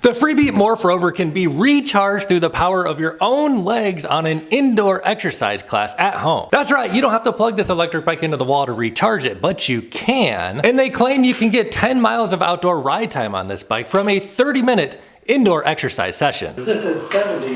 The Freebeat MorphRover can be recharged through the power of your own legs on an indoor exercise class at home. That's right, you don't have to plug this electric bike into the wall to recharge it, but you can. And they claim you can get 10 miles of outdoor ride time on this bike from a 30-minute indoor exercise session. This is 70.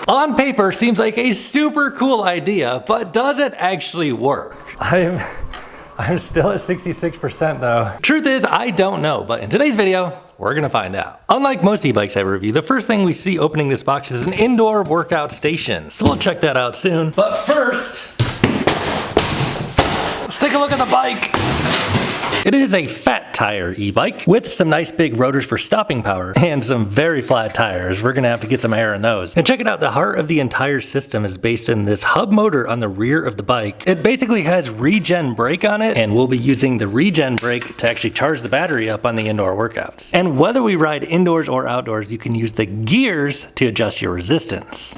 On paper, seems like a super cool idea, but does it actually work? I'm still at 66% though. Truth is, I don't know, but in today's video, we're gonna find out. Unlike most e-bikes I review, the first thing we see opening this box is an indoor workout station. So we'll check that out soon. But first, let's take a look at the bike. It is a fat tire e-bike with some nice big rotors for stopping power and some very flat tires. We're gonna have to get some air in those. And check it out, the heart of the entire system is based in this hub motor on the rear of the bike. It basically has regen brake on it, and we'll be using the regen brake to actually charge the battery up on the indoor workouts. And whether we ride indoors or outdoors, you can use the gears to adjust your resistance.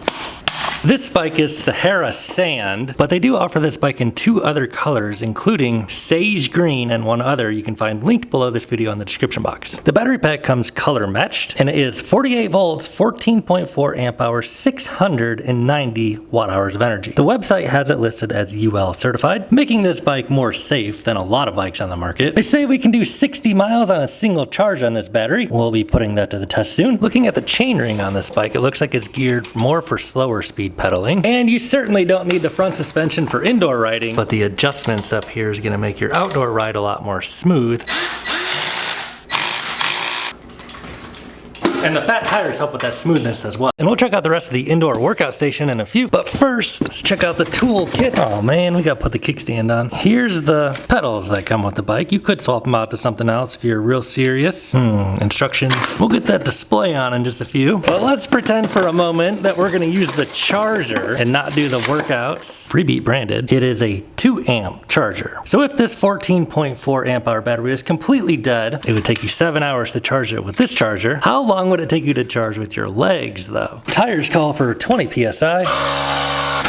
This bike is Sahara Sand, but they do offer this bike in 2 other colors, including Sage Green and one other you can find linked below this video in the description box. The battery pack comes color matched, and it is 48 volts, 14.4 amp hours, 690 watt hours of energy. The website has it listed as UL certified, making this bike more safe than a lot of bikes on the market. They say we can do 60 miles on a single charge on this battery. We'll be putting that to the test soon. Looking at the chainring on this bike, it looks like it's geared more for slower speed pedaling, and you certainly don't need the front suspension for indoor riding, but the adjustments up here is going to make your outdoor ride a lot more smooth. And the fat tires help with that smoothness as well. And we'll check out the rest of the indoor workout station in a few, but first, let's check out the tool kit. Oh man, we gotta put the kickstand on. Here's the pedals that come with the bike. You could swap them out to something else if you're real serious. Instructions. We'll get that display on in just a few. But let's pretend for a moment that we're gonna use the charger and not do the workouts. Freebeat branded. It is a 2 amp charger. So if this 14.4 amp hour battery is completely dead, it would take you 7 hours to charge it with this charger. How long would it take you to charge with your legs though? Tires call for 20 psi.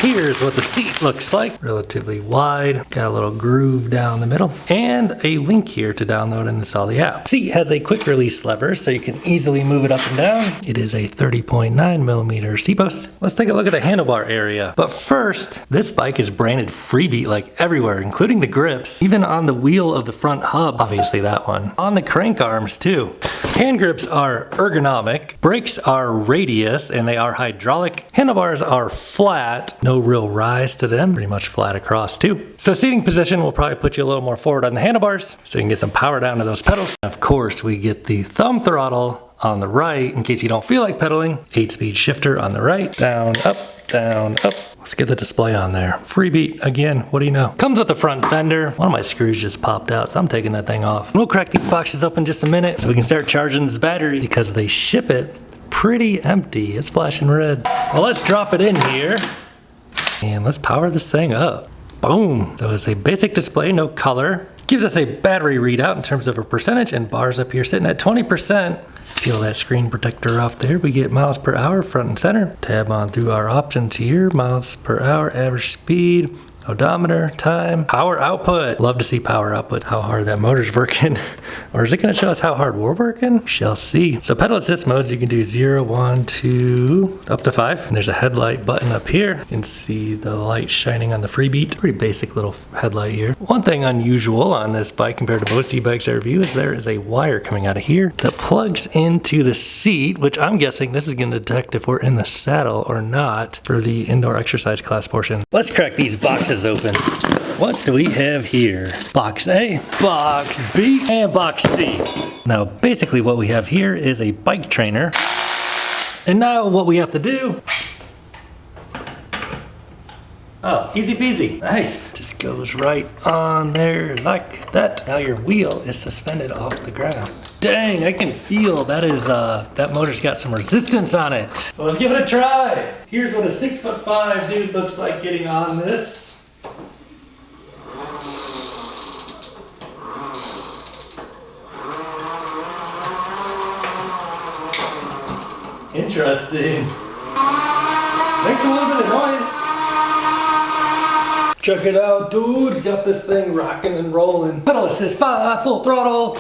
Here's what the seat looks like. Relatively wide, got a little groove down the middle, and a link here to download and install the app. Seat has a quick release lever so you can easily move it up and down. It is a 30.9 millimeter seat post. Let's take a look at the handlebar area. But first, this bike is branded Freebeat like everywhere, including the grips, even on the wheel of the front hub, obviously that one. On the crank arms too. Hand grips are ergonomic, brakes are radius and they are hydraulic, handlebars are flat, no real rise to them, pretty much flat across too. So seating position will probably put you a little more forward on the handlebars so you can get some power down to those pedals. Of course, we get the thumb throttle on the right in case you don't feel like pedaling, 8-speed shifter on the right, down, up, down, up. Let's get the display on there. Freebeat, again, what do you know? Comes with the front fender. One of my screws just popped out, so I'm taking that thing off. We'll crack these boxes open in just a minute so we can start charging this battery because they ship it pretty empty. It's flashing red. Well, let's drop it in here and let's power this thing up. Boom. So it's a basic display, no color. Gives us a battery readout in terms of a percentage, and bars up here sitting at 20%. Peel that screen protector off there. We get miles per hour front and center. Tab on through our options here. Miles per hour, average speed, odometer, time, power output. Love to see power output, how hard that motor's working. Or is it gonna show us how hard we're working? We shall see. So pedal assist modes, you can do 0, 1, 2, up to 5. And there's a headlight button up here. You can see the light shining on the Freebeat. Pretty basic little headlight here. One thing unusual on this bike compared to most e-bikes I review is there is a wire coming out of here that plugs into the seat, which I'm guessing this is gonna detect if we're in the saddle or not for the indoor exercise class portion. Let's crack these boxes open. What do we have here? Box A, box B, and box C. Now basically what we have here is a bike trainer. And now what we have to do, oh, easy peasy, nice. Just goes right on there like that. Now your wheel is suspended off the ground. Dang, I can feel that is, that motor's got some resistance on it. So let's give it a try. Here's what a 6'5" dude looks like getting on this. Interesting. Makes a little bit of noise. Check it out, dudes. Got this thing rocking and rolling. Pedal assist 5, full throttle.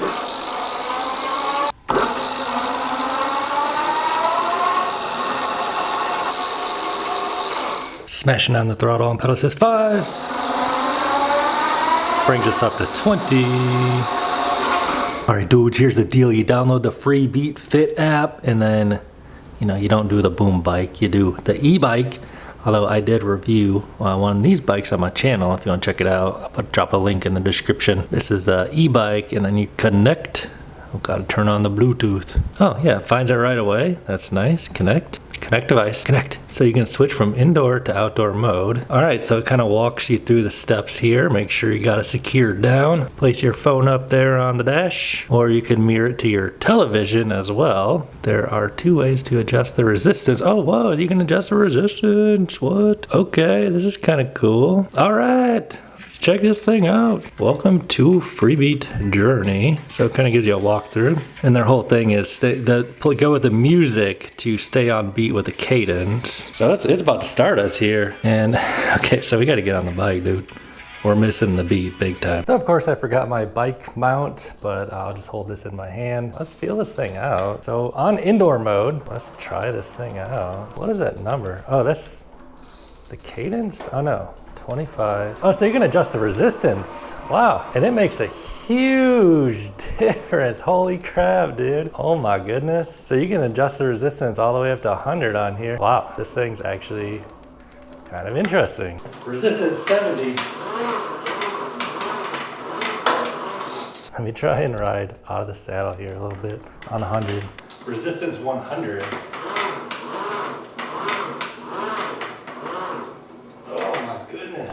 Smashing on the throttle and pedal says 5. Brings us up to 20. All right, dudes, here's the deal. You download the Freebeat Fit app, and then, you know, you don't do the boom bike, you do the e-bike. Although I did review one of these bikes on my channel. If you want to check it out, I'll drop a link in the description. This is the e-bike, and then you connect. I've got to turn on the Bluetooth. Oh yeah, it finds it right away. That's nice. Connect device, connect. So you can switch from indoor to outdoor mode. All right, so it kind of walks you through the steps here. Make sure you got it secured down. Place your phone up there on the dash, or you can mirror it to your television as well. There are 2 ways to adjust the resistance. Oh, whoa, you can adjust the resistance. What? Okay, this is kind of go. All right. Let's check this thing out. Welcome to Freebeat Journey. So it kind of gives you a walkthrough. And their whole thing is go with the music to stay on beat with the cadence. So it's about to start us here. And okay, so we got to get on the bike, dude. We're missing the beat big time. So of course I forgot my bike mount, but I'll just hold this in my hand. Let's feel this thing out. So on indoor mode, let's try this thing out. What is that number? Oh, that's the cadence? Oh no. 25. Oh, so you can adjust the resistance. Wow, and it makes a huge difference. Holy crap, dude. Oh my goodness. So you can adjust the resistance all the way up to 100 on here. Wow, this thing's actually kind of interesting. Resistance 70. Let me try and ride out of the saddle here a little bit on 100. Resistance 100.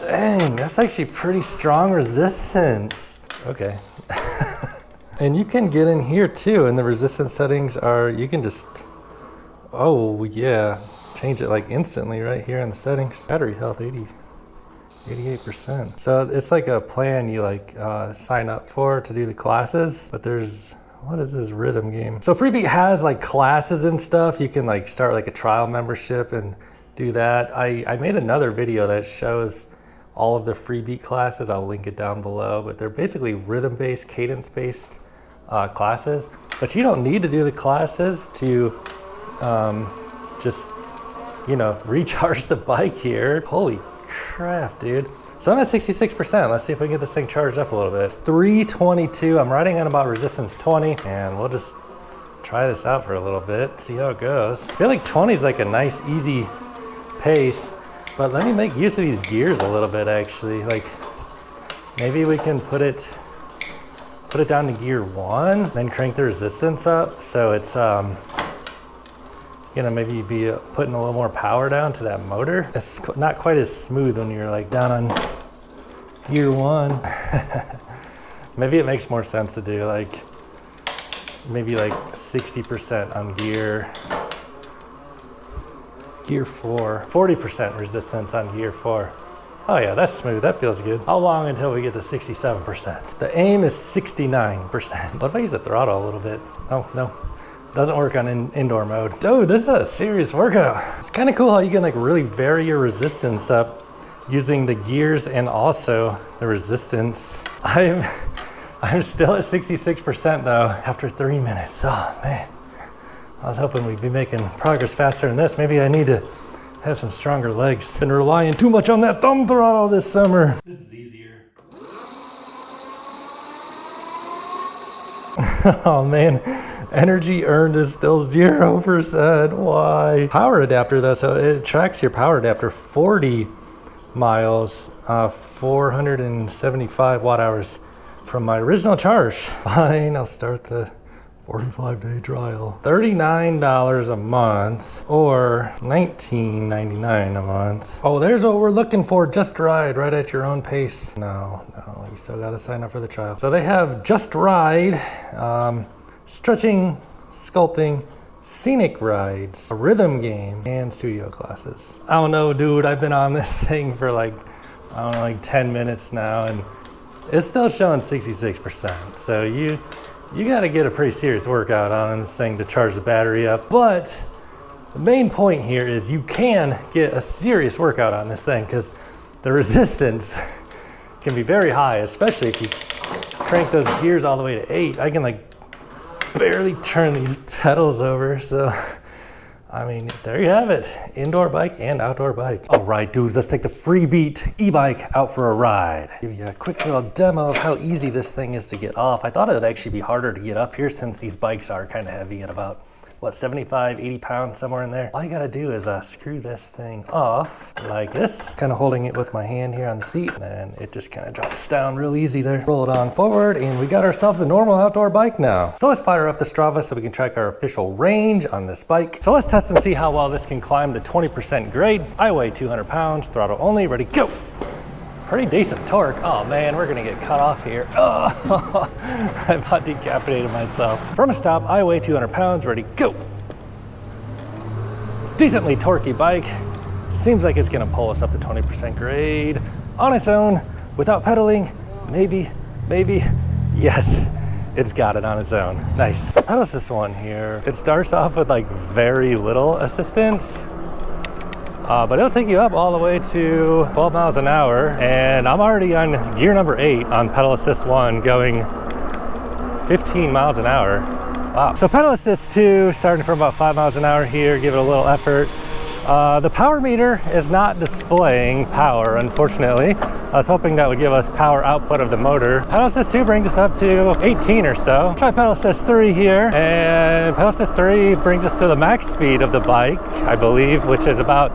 Dang, that's actually pretty strong resistance. Okay. And you can get in here too, and the resistance settings are, you can just, oh yeah, change it like instantly right here in the settings. Battery health 88%. So it's like a plan you like sign up for to do the classes, but there's, what is this rhythm game? So Freebeat has like classes and stuff. You can like start like a trial membership and do that. I made another video that shows all of the Freebeat classes. I'll link it down below, but they're basically rhythm-based, cadence-based classes. But you don't need to do the classes to just, you know, recharge the bike here. Holy crap, dude. So I'm at 66%. Let's see if we can get this thing charged up a little bit. It's 322. I'm riding on about resistance 20, and we'll just try this out for a little bit, see how it goes. I feel like 20 is like a nice, easy pace. But let me make use of these gears a little bit actually. Like maybe we can put it down to gear 1, then crank the resistance up. So it's gonna maybe be putting a little more power down to that motor. It's not quite as smooth when you're like down on gear 1. Maybe it makes more sense to do like, maybe like 60% on gear 4, 40% resistance on gear 4. Oh yeah, that's smooth, that feels good. How long until we get to 67%? The aim is 69%. What if I use the throttle a little bit? Oh no, doesn't work on indoor mode. Dude, this is a serious workout. It's kind of cool how you can like really vary your resistance up using the gears and also the resistance. I'm still at 66% though after 3 minutes. Oh man. I was hoping we'd be making progress faster than this. Maybe I need to have some stronger legs. Been relying too much on that thumb throttle this summer. This is easier. Oh man, energy earned is still 0%. Why? Power adapter though, so it tracks your power adapter 40 miles, 475 watt hours from my original charge. Fine, I'll start the 45-day trial. $39 a month or $19.99 a month. Oh, there's what we're looking for. Just ride right at your own pace. No, you still gotta sign up for the trial. So they have Just Ride, stretching, sculpting, scenic rides, a rhythm game, and studio classes. I don't know, dude. I've been on this thing for like, I don't know, like 10 minutes now, and it's still showing 66%. So you got to get a pretty serious workout on this thing to charge the battery up. But the main point here is you can get a serious workout on this thing because the resistance can be very high, especially if you crank those gears all the way to 8. I can like barely turn these pedals over. So I mean, there you have it. Indoor bike and outdoor bike. All right, dudes, let's take the Freebeat E-bike out for a ride. Give you a quick little demo of how easy this thing is to get off. I thought it would actually be harder to get up here since these bikes are kind of heavy at about, what, 75, 80 pounds, somewhere in there. All you gotta do is screw this thing off like this, kind of holding it with my hand here on the seat, and it just kind of drops down real easy there. Roll it on forward, and we got ourselves a normal outdoor bike now. So let's fire up the Strava so we can track our official range on this bike. So let's test and see how well this can climb the 20% grade. I weigh 200 pounds, throttle only, ready, go. Pretty decent torque. Oh man, we're gonna get cut off here. Oh, I about decapitated myself. From a stop, I weigh 200 pounds, ready, go. Decently torquey bike. Seems like it's gonna pull us up to 20% grade on its own, without pedaling. Maybe, yes, it's got it on its own. Nice. So pedal assist one here. It starts off with like very little assistance. But it'll take you up all the way to 12 miles an hour. And I'm already on gear number 8 on pedal assist 1 going 15 miles an hour. Wow. So pedal assist 2, starting from about 5 miles an hour here, give it a little effort. The power meter is not displaying power, unfortunately. I was hoping that would give us power output of the motor. Pedal assist 2 brings us up to 18 or so. Try pedal assist 3 here, and pedal assist 3 brings us to the max speed of the bike, I believe, which is about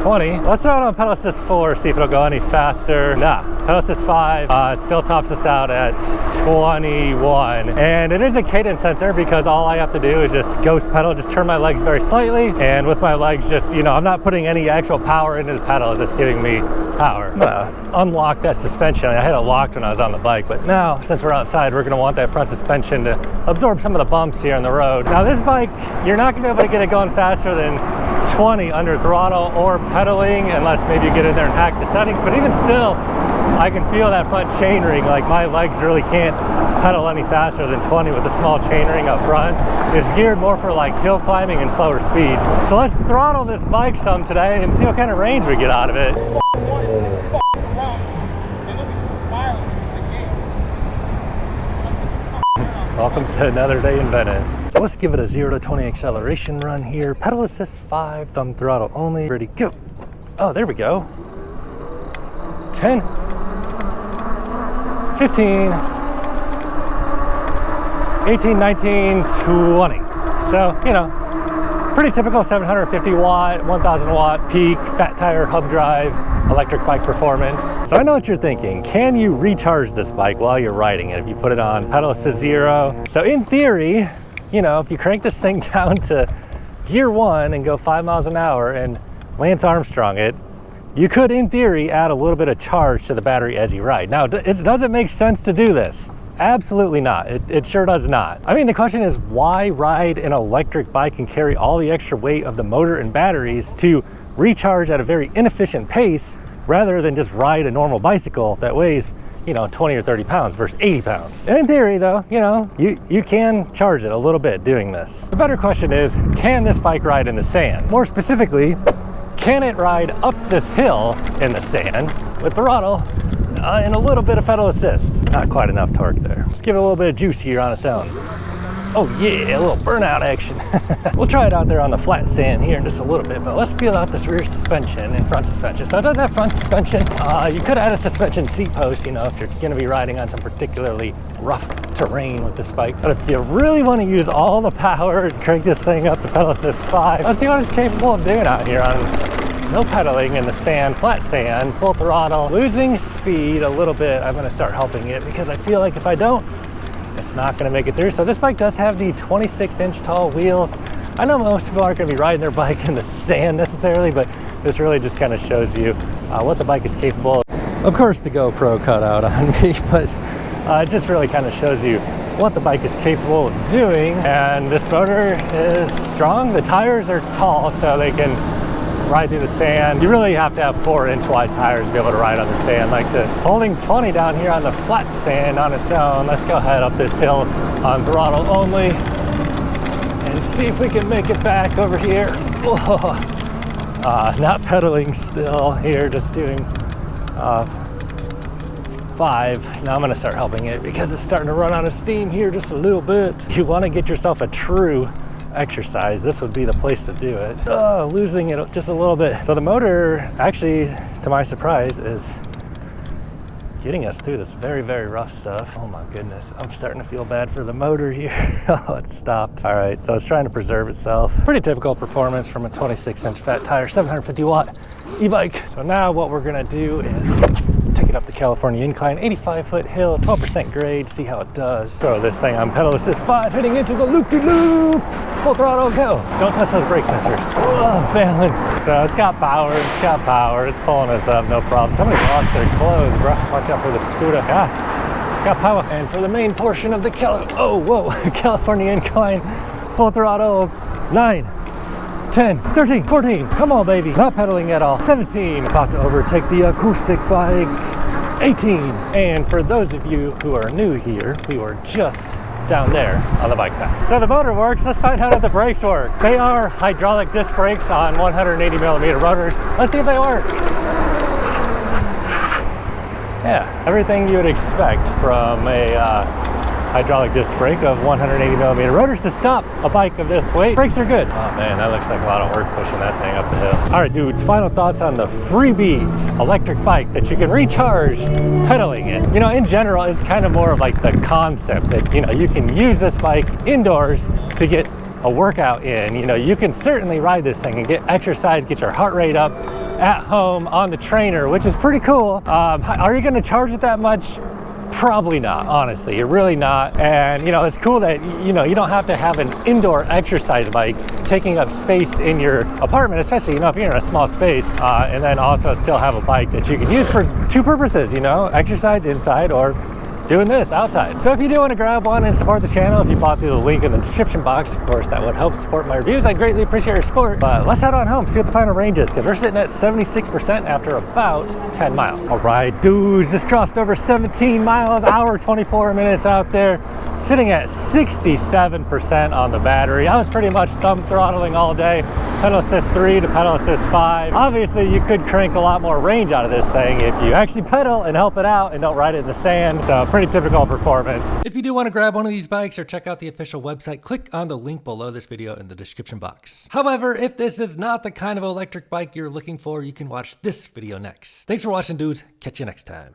20. Let's throw it on pedal assist 4, see if it'll go any faster. Nah, pedal assist 5 still tops us out at 21. And it is a cadence sensor because all I have to do is just ghost pedal, just turn my legs very slightly. And with my legs just, you know, I'm not putting any actual power into the pedal, it's just giving me power. I'm gonna unlock that suspension. I had it locked when I was on the bike, but now since we're outside, we're gonna want that front suspension to absorb some of the bumps here on the road. Now this bike, you're not gonna be able to get it going faster than 20 under throttle or pedaling, unless maybe you get in there and hack the settings. But even still, I can feel that front chainring. Like my legs really can't pedal any faster than 20 with the small chainring up front. It's geared more for like hill climbing and slower speeds. So let's throttle this bike some today and see what kind of range we get out of it. Welcome to another day in Venice. So let's give it a 0 to 20 acceleration run here. Pedal assist 5, thumb throttle only, ready, go. Oh, there we go. 10, 15, 18, 19, 20. So, you know, pretty typical 750 watt, 1000 watt peak, fat tire, hub drive, electric bike performance. So I know what you're thinking. Can you recharge this bike while you're riding it if you put it on pedal assist 0? So in theory, you know, if you crank this thing down to gear 1 and go 5 miles an hour and Lance Armstrong it, you could, in theory, add a little bit of charge to the battery as you ride. Now, does it make sense to do this? Absolutely not. It sure does not. I mean, the question is, why ride an electric bike and carry all the extra weight of the motor and batteries to recharge at a very inefficient pace rather than just ride a normal bicycle that weighs, you know, 20 or 30 pounds versus 80 pounds. And in theory though, you know, you can charge it a little bit doing this. The better question is, can this bike ride in the sand? More specifically, can it ride up this hill in the sand with throttle and a little bit of pedal assist? Not quite enough torque there. Let's give it a little bit of juice here on its own. Oh yeah, a little burnout action. We'll try it out there on the flat sand here in just a little bit, but let's feel out this rear suspension and front suspension. So it does have front suspension. You could add a suspension seat post, you know, if you're gonna be riding on some particularly rough terrain with this bike. But if you really wanna use all the power and crank this thing up to pedal assist 5, let's see what it's capable of doing out here on no pedaling in the sand, flat sand, full throttle, losing speed a little bit. I'm gonna start helping it because I feel like if I don't, it's not gonna make it through. So this bike does have the 26-inch tall wheels. I know most people aren't gonna be riding their bike in the sand necessarily, but this really just kind of shows you what the bike is capable of. Of course, the GoPro cut out on me, but it just really kind of shows you what the bike is capable of doing. And this motor is strong. The tires are tall, so they can ride through the sand. You really have to have 4-inch wide tires to be able to ride on the sand like this. Holding 20 down here on the flat sand on its own. Let's go ahead up this hill on throttle only and see if we can make it back over here. Not pedaling still here, just doing 5. Now I'm gonna start helping it because it's starting to run out of steam here just a little bit. You wanna get yourself a true exercise, this would be the place to do it. Losing it just a little bit. So the motor, actually, to my surprise, is getting us through this very, very rough stuff. Oh my goodness, I'm starting to feel bad for the motor here. Oh, it stopped. All right, so it's trying to preserve itself. Pretty typical performance from a 26-inch fat tire, 750 watt e-bike. So now what we're gonna do is take it up the California incline, 85-foot hill, 12% grade, see how it does. Throw this thing on pedal assist 5, heading into the loop-de-loop. Full throttle, go. Don't touch those brake sensors. Oh, balance. So it's got power, it's pulling us up, no problem. Somebody lost their clothes, bro. Watch out for the scooter. It's got power. And for the main portion of the California incline, full throttle, 9, 10, 13, 14, come on baby. Not pedaling at all. 17, about to overtake the acoustic bike. 18, and for those of you who are new here, we were just down there on the bike path. So the motor works, let's find out if the brakes work. They are hydraulic disc brakes on 180 millimeter rotors. Let's see if they work. Yeah, everything you would expect from a hydraulic disc brake of 180 millimeter rotors to stop a bike of this weight. Brakes are good. Oh man, that looks like a lot of work pushing that thing up the hill. All right, dudes, final thoughts on the Freebeat electric bike that you can recharge pedaling it. You know, in general, it's kind of more of like the concept that, you know, you can use this bike indoors to get a workout in. You know, you can certainly ride this thing and get exercise, get your heart rate up at home on the trainer, which is pretty cool. Are you gonna charge it that much? Probably not, honestly. You're really not. And you know, it's cool that you know you don't have to have an indoor exercise bike taking up space in your apartment, especially, you know, if you're in a small space, and then also still have a bike that you can use for two purposes, you know, exercise inside or doing this outside. So if you do want to grab one and support the channel, if you bought through the link in the description box, of course, that would help support my reviews. I greatly appreciate your support. But let's head on home, see what the final range is, because we're sitting at 76% after about 10 miles. All right, dudes, just crossed over 17 miles, hour, 24 minutes out there, sitting at 67% on the battery. I was pretty much thumb throttling all day, pedal assist 3 to pedal assist 5. Obviously, you could crank a lot more range out of this thing if you actually pedal and help it out and don't ride it in the sand. So pretty typical performance. If you do want to grab one of these bikes or check out the official website, click on the link below this video in the description box. However, if this is not the kind of electric bike you're looking for, you can watch this video next. Thanks for watching, dudes. Catch you next time.